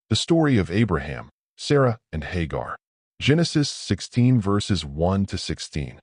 The story of Abraham, Sarah, and Hagar. Genesis 16 verses 1 to 16.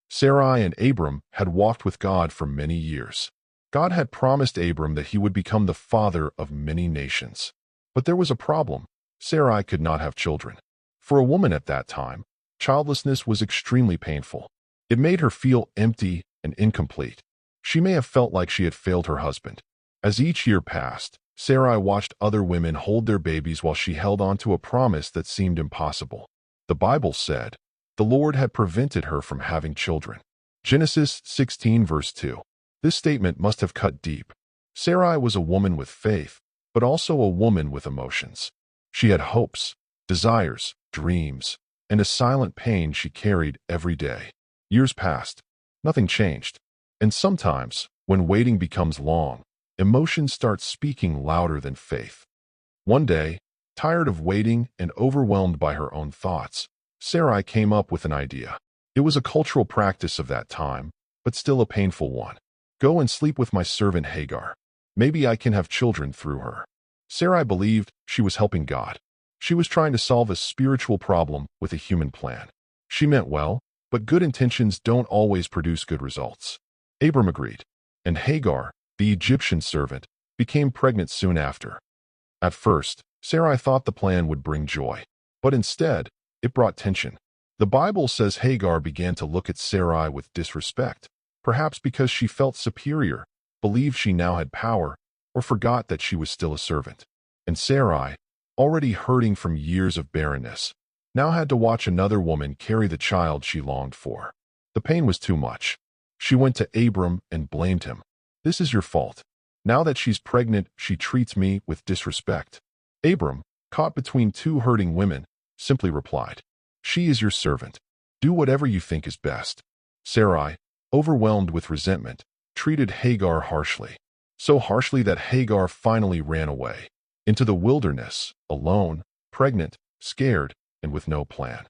Sarai and Abram had walked with God for many years. God had promised Abram that he would become the father of many nations. But there was a problem. Sarai could not have children. For a woman at that time, childlessness was extremely painful. It made her feel empty and incomplete. She may have felt like she had failed her husband. As each year passed, Sarai watched other women hold their babies while she held on to a promise that seemed impossible. The Bible said, the Lord had prevented her from having children. Genesis 16 verse 2. This statement must have cut deep. Sarai was a woman with faith, but also a woman with emotions. She had hopes, desires, dreams, and a silent pain she carried every day. Years passed. Nothing changed. And sometimes, when waiting becomes long, emotions start speaking louder than faith. One day, tired of waiting and overwhelmed by her own thoughts, Sarai came up with an idea. It was a cultural practice of that time, but still a painful one. Go and sleep with my servant Hagar. Maybe I can have children through her. Sarai believed she was helping God. She was trying to solve a spiritual problem with a human plan. She meant well, but good intentions don't always produce good results. Abram agreed, and Hagar, the Egyptian servant, became pregnant soon after. At first, Sarai thought the plan would bring joy, but instead, it brought tension. The Bible says Hagar began to look at Sarai with disrespect, perhaps because she felt superior, believed she now had power, or forgot that she was still a servant. And Sarai, already hurting from years of barrenness, now had to watch another woman carry the child she longed for. The pain was too much. She went to Abram and blamed him. This is your fault. Now that she's pregnant, she treats me with disrespect. Abram, caught between two hurting women, simply replied, she is your servant. Do whatever you think is best. Sarai, overwhelmed with resentment, treated Hagar harshly. So harshly that Hagar finally ran away. Into the wilderness, alone, pregnant, scared, and with no plan.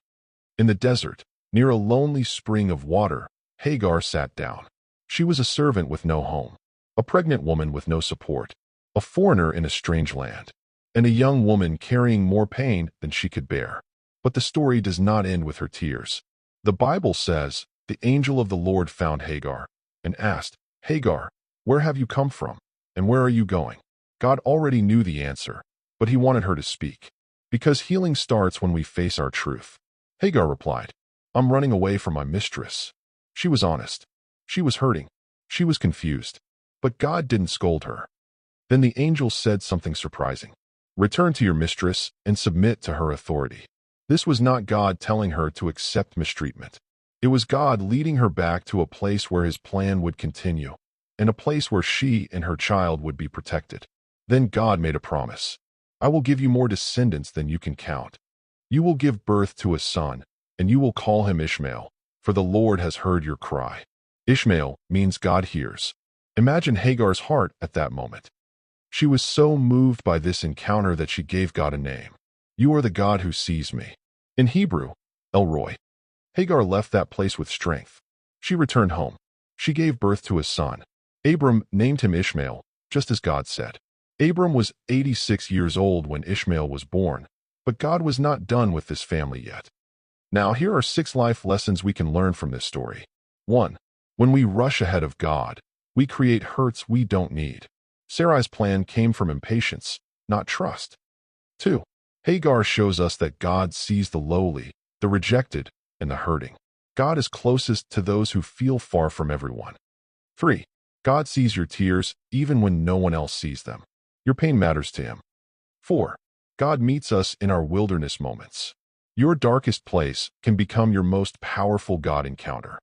In the desert, near a lonely spring of water, Hagar sat down. She was a servant with no home, a pregnant woman with no support, a foreigner in a strange land, and a young woman carrying more pain than she could bear. But the story does not end with her tears. The Bible says, the angel of the Lord found Hagar and asked, Hagar, where have you come from, and where are you going? God already knew the answer, but he wanted her to speak. Because healing starts when we face our truth. Hagar replied, I'm running away from my mistress. She was honest. She was hurting. She was confused. But God didn't scold her. Then the angel said something surprising. Return to your mistress and submit to her authority. This was not God telling her to accept mistreatment. It was God leading her back to a place where his plan would continue, and a place where she and her child would be protected. Then God made a promise. I will give you more descendants than you can count. You will give birth to a son, and you will call him Ishmael, for the Lord has heard your cry. Ishmael means God hears. Imagine Hagar's heart at that moment. She was so moved by this encounter that she gave God a name. You are the God who sees me. In Hebrew, El Roi. Hagar left that place with strength. She returned home. She gave birth to a son. Abram named him Ishmael, just as God said. Abram was 86 years old when Ishmael was born, but God was not done with this family yet. Now, here are 6 life lessons we can learn from this story. 1. When we rush ahead of God, we create hurts we don't need. Sarai's plan came from impatience, not trust. 2. Hagar shows us that God sees the lowly, the rejected, and the hurting. God is closest to those who feel far from everyone. 3. God sees your tears even when no one else sees them. Your pain matters to him. 4. God meets us in our wilderness moments. Your darkest place can become your most powerful God encounter.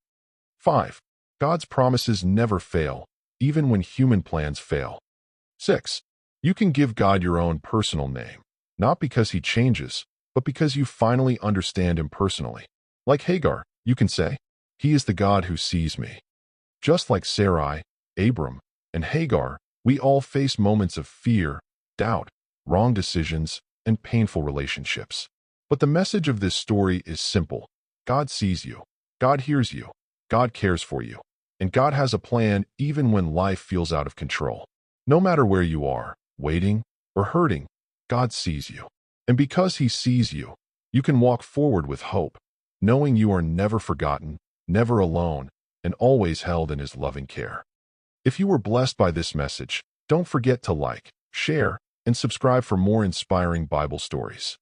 5. God's promises never fail, even when human plans fail. 6. You can give God your own personal name, not because he changes, but because you finally understand him personally. Like Hagar, you can say, he is the God who sees me. Just like Sarai, Abram, and Hagar, we all face moments of fear, doubt, wrong decisions, and painful relationships. But the message of this story is simple. God sees you. God hears you. God cares for you. And God has a plan even when life feels out of control. No matter where you are, waiting or hurting, God sees you. And because He sees you, you can walk forward with hope, knowing you are never forgotten, never alone, and always held in His loving care. If you were blessed by this message, don't forget to like, share, and subscribe for more inspiring Bible stories.